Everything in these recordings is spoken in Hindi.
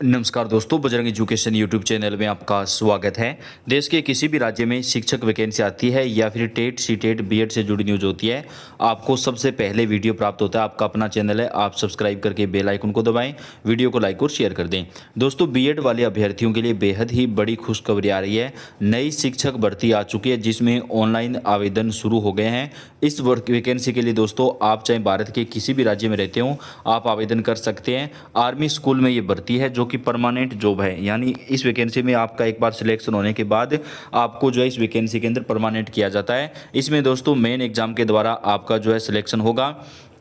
नमस्कार दोस्तों, बजरंग एजुकेशन यूट्यूब चैनल में आपका स्वागत है। देश के किसी भी राज्य में शिक्षक वैकेंसी आती है या फिर टेट सीटेट बीएड से जुड़ी न्यूज होती है, आपको सबसे पहले वीडियो प्राप्त होता है। आपका अपना चैनल है, आप सब्सक्राइब करके बेल आइकन को दबाएं, वीडियो को लाइक और शेयर कर दें। दोस्तों, बीएड वाले अभ्यर्थियों के लिए बेहद ही बड़ी खुशखबरी आ रही है। नई शिक्षक भर्ती आ चुकी है जिसमें ऑनलाइन आवेदन शुरू हो गए हैं। इस वैकेंसी के लिए दोस्तों, आप चाहे भारत के किसी भी राज्य में रहते हो, आप आवेदन कर सकते हैं। आर्मी स्कूल में ये भर्ती है जो कि परमानेंट जॉब है, यानी इस वैकेंसी में आपका एक बार सिलेक्शन होने के बाद आपको जो है इस वैकेंसी के अंदर परमानेंट किया जाता है। इसमें दोस्तों मेन एग्जाम के द्वारा आपका जो है सिलेक्शन होगा।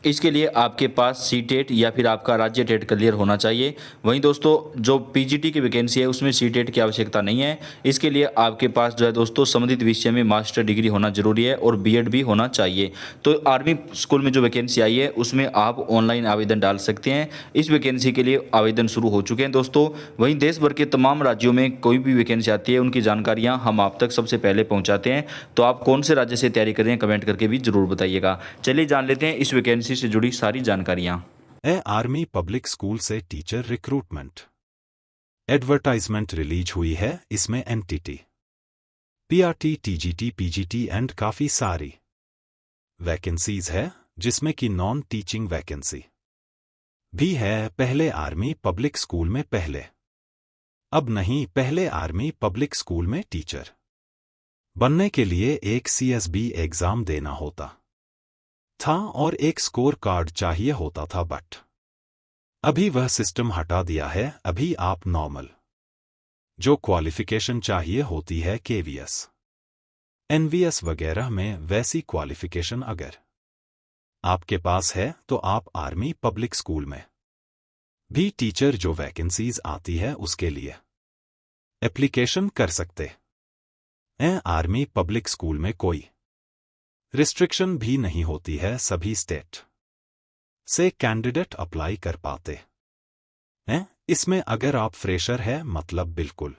इसके लिए आपके पास सीटेट या फिर आपका राज्य टेट क्लियर होना चाहिए। वहीं दोस्तों, जो पीजीटी की वैकेंसी है उसमें सीटेट की आवश्यकता नहीं है। इसके लिए आपके पास जो है दोस्तों संबंधित विषय में मास्टर डिग्री होना जरूरी है और बीएड भी होना चाहिए। तो आर्मी स्कूल में जो वैकेंसी आई है उसमें आप ऑनलाइन आवेदन डाल सकते हैं। इस वैकेंसी के लिए आवेदन शुरू हो चुके हैं दोस्तों। वहीं देश भर के तमाम राज्यों में कोई भी वैकेंसी आती है उनकी जानकारियां हम आप तक सबसे पहले पहुंचाते हैं। तो आप कौन से राज्य से तैयारी कर रहे हैं, कमेंट करके भी जरूर बताइएगा। चलिए जान लेते हैं इस वैकेंसी से जुड़ी सारी जानकारियां। आर्मी पब्लिक स्कूल से टीचर रिक्रूटमेंट एडवर्टाइजमेंट रिलीज हुई है। इसमें NTT, PRT, TGT, PGT and काफी सारी वैकेंसीज है, जिसमें कि नॉन टीचिंग वैकेंसी भी है। पहले आर्मी पब्लिक स्कूल में पहले, अब नहीं, पहले आर्मी पब्लिक स्कूल में टीचर बनने के लिए एक सीएसबी एग्जाम देना होता था और एक स्कोर कार्ड चाहिए होता था, बट अभी वह सिस्टम हटा दिया है। अभी आप नॉर्मल जो क्वालिफिकेशन चाहिए होती है केवीएस, एनवीएस वगैरह में, वैसी क्वालिफिकेशन अगर आपके पास है तो आप आर्मी पब्लिक स्कूल में भी टीचर जो वैकेंसीज आती है उसके लिए एप्लीकेशन कर सकते हैं। आर्मी पब्लिक स्कूल में कोई रिस्ट्रिक्शन भी नहीं होती है, सभी स्टेट से कैंडिडेट अप्लाई कर पाते हैं। इसमें अगर आप फ्रेशर है, मतलब बिल्कुल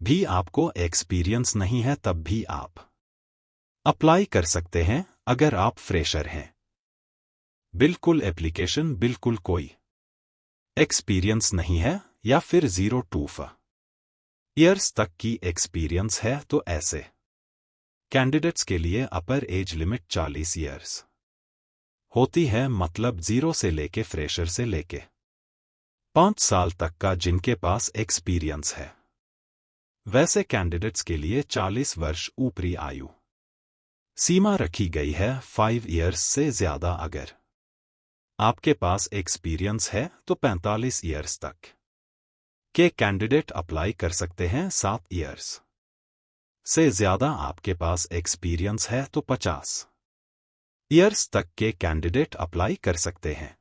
भी आपको एक्सपीरियंस नहीं है, तब भी आप अप्लाई कर सकते हैं। अगर आप फ्रेशर हैं, बिल्कुल एप्लीकेशन, बिल्कुल कोई एक्सपीरियंस नहीं है या फिर 0 to 5 ईयर्स तक की एक्सपीरियंस है, तो ऐसे कैंडिडेट्स के लिए अपर एज लिमिट 40 ईयर्स होती है, मतलब 0 से लेके फ्रेशर से लेके 5 साल तक का जिनके पास एक्सपीरियंस है, वैसे कैंडिडेट्स के लिए 40 वर्ष ऊपरी आयु सीमा रखी गई है। 5 ईयर्स से ज्यादा अगर आपके पास एक्सपीरियंस है तो 45 ईयर्स तक के कैंडिडेट अप्लाई कर सकते हैं। 7 ईयर्स से ज्यादा आपके पास एक्सपीरियंस है तो 50 ईयर्स तक के कैंडिडेट अप्लाई कर सकते हैं।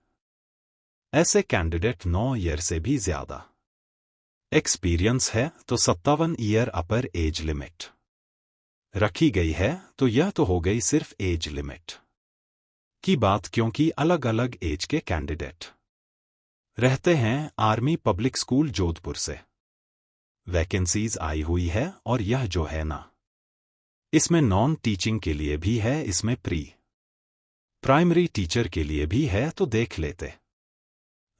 ऐसे कैंडिडेट 9 ईयर से भी ज्यादा एक्सपीरियंस है तो 57 ईयर अपर एज लिमिट रखी गई है। तो यह तो हो गई सिर्फ एज लिमिट की बात, क्योंकि अलग अलग एज के कैंडिडेट रहते हैं। आर्मी पब्लिक स्कूल जोधपुर से वैकेंसीज आई हुई है और यह जो है ना, इसमें नॉन टीचिंग के लिए भी है, इसमें प्री प्राइमरी टीचर के लिए भी है। तो देख लेते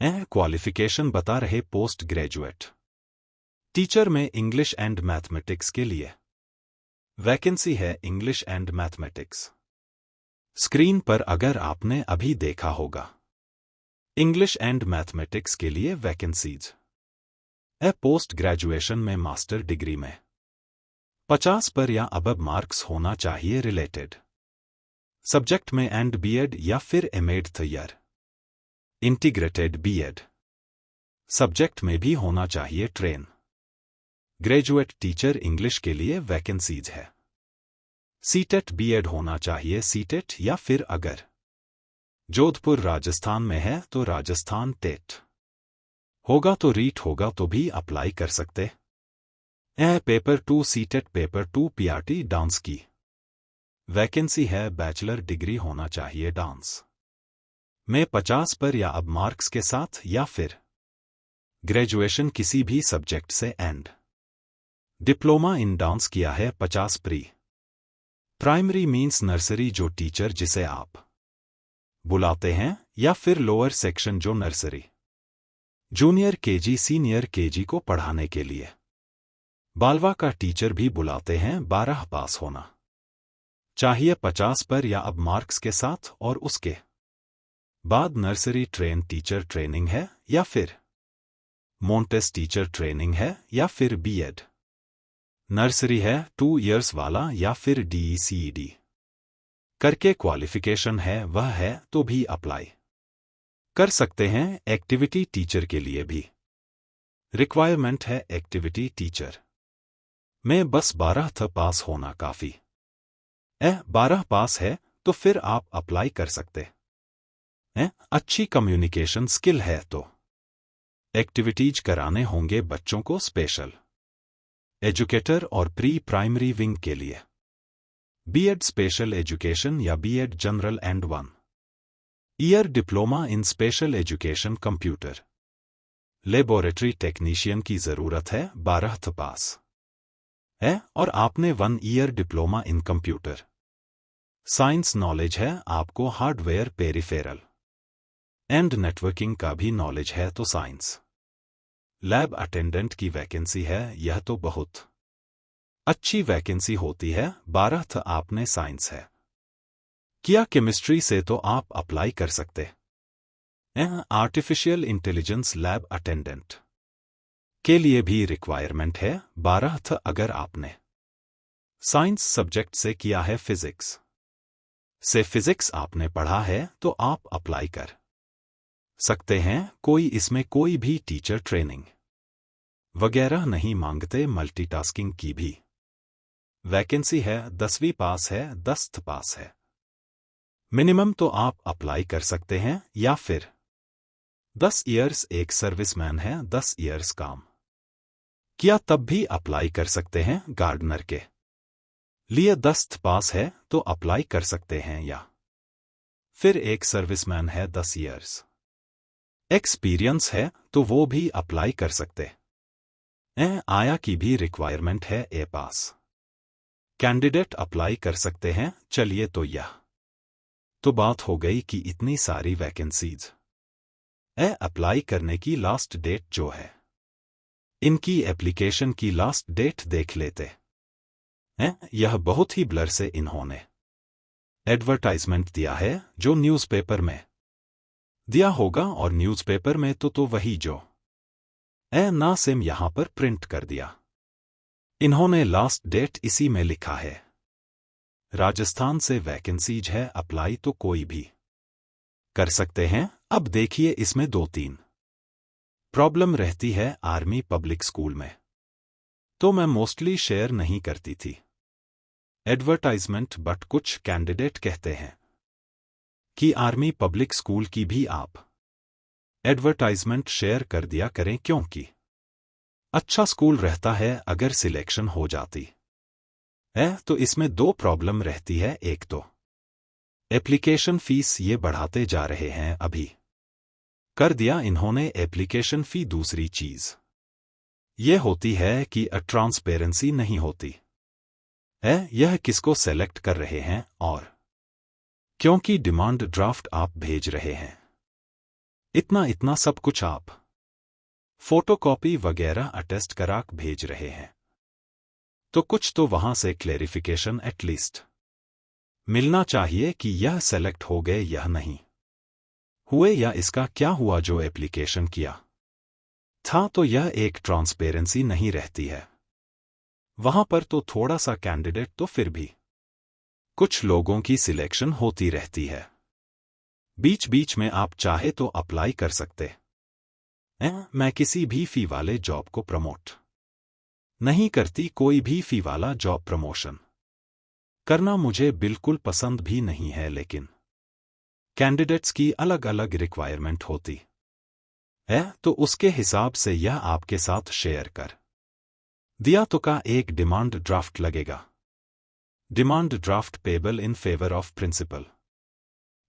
हैं। क्वालिफिकेशन बता रहे पोस्ट ग्रेजुएट टीचर में इंग्लिश एंड मैथमेटिक्स के लिए वैकेंसी है। इंग्लिश एंड मैथमेटिक्स स्क्रीन पर अगर आपने अभी देखा होगा, इंग्लिश एंड मैथमेटिक्स के लिए वैकेंसीज पोस्ट ग्रेजुएशन में मास्टर डिग्री में 50 पर या अबव मार्क्स होना चाहिए रिलेटेड सब्जेक्ट में, एंड बीएड या फिर MEd year integrated BEd subject में भी होना चाहिए। ट्रेन ग्रेजुएट टीचर इंग्लिश के लिए वैकेंसीज है। सीटेट बीएड होना चाहिए, सीटेट, या फिर अगर जोधपुर राजस्थान में है तो राजस्थान टेट होगा, तो रीट होगा तो भी अप्लाई कर सकते हैं। Paper 2 CTET, paper 2 PRT dance की वैकेंसी है। बैचलर डिग्री होना चाहिए डांस में 50 पर या अब मार्क्स के साथ, या फिर ग्रेजुएशन किसी भी सब्जेक्ट से एंड डिप्लोमा इन डांस किया है 50। प्री प्राइमरी मींस नर्सरी जो टीचर जिसे आप बुलाते हैं, या फिर लोअर सेक्शन जो nursery junior KG senior KG को पढ़ाने के लिए बालवा का टीचर भी बुलाते हैं। 12 पास होना चाहिए 50 पर या अब मार्क्स के साथ, और उसके बाद नर्सरी ट्रेन टीचर ट्रेनिंग है या फिर मोंटेस टीचर ट्रेनिंग है या फिर बीएड नर्सरी है 2 इयर्स वाला या फिर डीईसीईडी करके क्वालिफिकेशन है वह है तो भी अप्लाई कर सकते हैं। एक्टिविटी टीचर के लिए भी रिक्वायरमेंट है एक्टिविटी टीचर में बस 12th पास होना काफी 12 पास है तो फिर आप अप्लाई कर सकते हैं। अच्छी कम्युनिकेशन स्किल है तो एक्टिविटीज कराने होंगे बच्चों को स्पेशल एजुकेटर और प्री प्राइमरी विंग के लिए बीएड स्पेशल एजुकेशन या B Ed general and 1 year diploma in special education computer laboratory technician की जरूरत है। 12th पास है और आपने 1 year diploma in computer science knowledge है, आपको हार्डवेयर पेरिफेरल एंड नेटवर्किंग का भी नॉलेज है तो साइंस लैब अटेंडेंट की वैकेंसी है। यह तो बहुत अच्छी वैकेंसी होती है। 12th आपने साइंस है किया केमिस्ट्री से तो आप अप्लाई कर सकते हैं। आर्टिफिशियल इंटेलिजेंस लैब अटेंडेंट के लिए भी रिक्वायरमेंट है। 12th अगर आपने साइंस सब्जेक्ट से किया है, फिजिक्स से फिजिक्स आपने पढ़ा है तो आप अप्लाई कर सकते हैं। इसमें कोई भी टीचर ट्रेनिंग वगैरह नहीं मांगते। मल्टीटास्किंग की भी वैकेंसी है। 10वीं पास है, 10th पास है मिनिमम तो आप अप्लाई कर सकते हैं। या फिर 10 इयर्स एक सर्विसमैन है, 10 इयर्स काम किया तब भी अप्लाई कर सकते हैं। गार्डनर के लिए 10th पास है तो अप्लाई कर सकते हैं। या फिर एक सर्विसमैन है, 10 इयर्स एक्सपीरियंस है तो वो भी अप्लाई कर सकते हैं। आया की भी रिक्वायरमेंट है, ए पास कैंडिडेट अप्लाई कर सकते हैं। चलिए तो यह तो बात हो गई कि इतनी सारी वैकेंसीज अप्लाई करने की लास्ट डेट जो है, इनकी एप्लीकेशन की लास्ट डेट देख लेते हैं। यह बहुत ही ब्लर से इन्होंने एडवर्टाइजमेंट दिया है जो न्यूज़पेपर में दिया होगा, और न्यूज़पेपर में तो वही जो ना सेम यहां पर प्रिंट कर दिया इन्होंने। लास्ट डेट इसी में लिखा है। राजस्थान से वैकेंसीज है, अप्लाई तो कोई भी कर सकते हैं। अब देखिए इसमें 2-3 प्रॉब्लम रहती है। आर्मी पब्लिक स्कूल में तो मैं मोस्टली शेयर नहीं करती थी एडवर्टाइजमेंट, बट कुछ कैंडिडेट कहते हैं कि आर्मी पब्लिक स्कूल की भी आप एडवर्टाइजमेंट शेयर कर दिया करें, क्योंकि अच्छा स्कूल रहता है। अगर सिलेक्शन हो जाती है तो इसमें 2 प्रॉब्लम रहती है। एक तो एप्लीकेशन फीस ये बढ़ाते जा रहे हैं, अभी कर दिया इन्होंने एप्लीकेशन फी। दूसरी चीज ये होती है कि ट्रांसपेरेंसी नहीं होती है, यह किसको सेलेक्ट कर रहे हैं, और क्योंकि डिमांड ड्राफ्ट आप भेज रहे हैं, इतना सब कुछ आप फोटोकॉपी वगैरह अटेस्ट कराक भेज रहे हैं, तो कुछ तो वहां से क्लेरिफिकेशन एटलीस्ट मिलना चाहिए कि यह सेलेक्ट हो गए या नहीं हुए, या इसका क्या हुआ जो एप्लीकेशन किया था। तो यह एक ट्रांसपेरेंसी नहीं रहती है वहां पर। तो थोड़ा सा कैंडिडेट तो फिर भी कुछ लोगों की सिलेक्शन होती रहती है। बीच बीच में आप चाहे तो अप्लाई कर सकते हैं। मैं किसी भी फी वाले जॉब को प्रमोट नहीं करती, कोई भी फी वाला जॉब प्रमोशन करना मुझे बिल्कुल पसंद भी नहीं है, लेकिन कैंडिडेट्स की अलग अलग रिक्वायरमेंट होती है तो उसके हिसाब से यह आपके साथ शेयर कर दिया। तो का एक डिमांड ड्राफ्ट लगेगा। Demand draft payable in favour of principal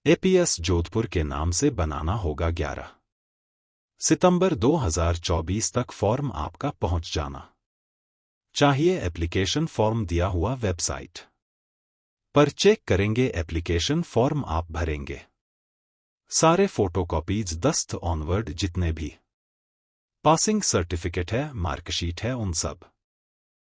APS Jodhpur के नाम से बनाना होगा। 11 सितंबर 2024 तक फॉर्म आपका पहुंच जाना चाहिए। एप्लीकेशन फॉर्म दिया हुआ वेबसाइट पर चेक करेंगे। एप्लीकेशन फॉर्म आप भरेंगे, सारे फोटोकॉपीज 10th ऑनवर्ड जितने भी पासिंग सर्टिफिकेट है, मार्कशीट है, उन सब।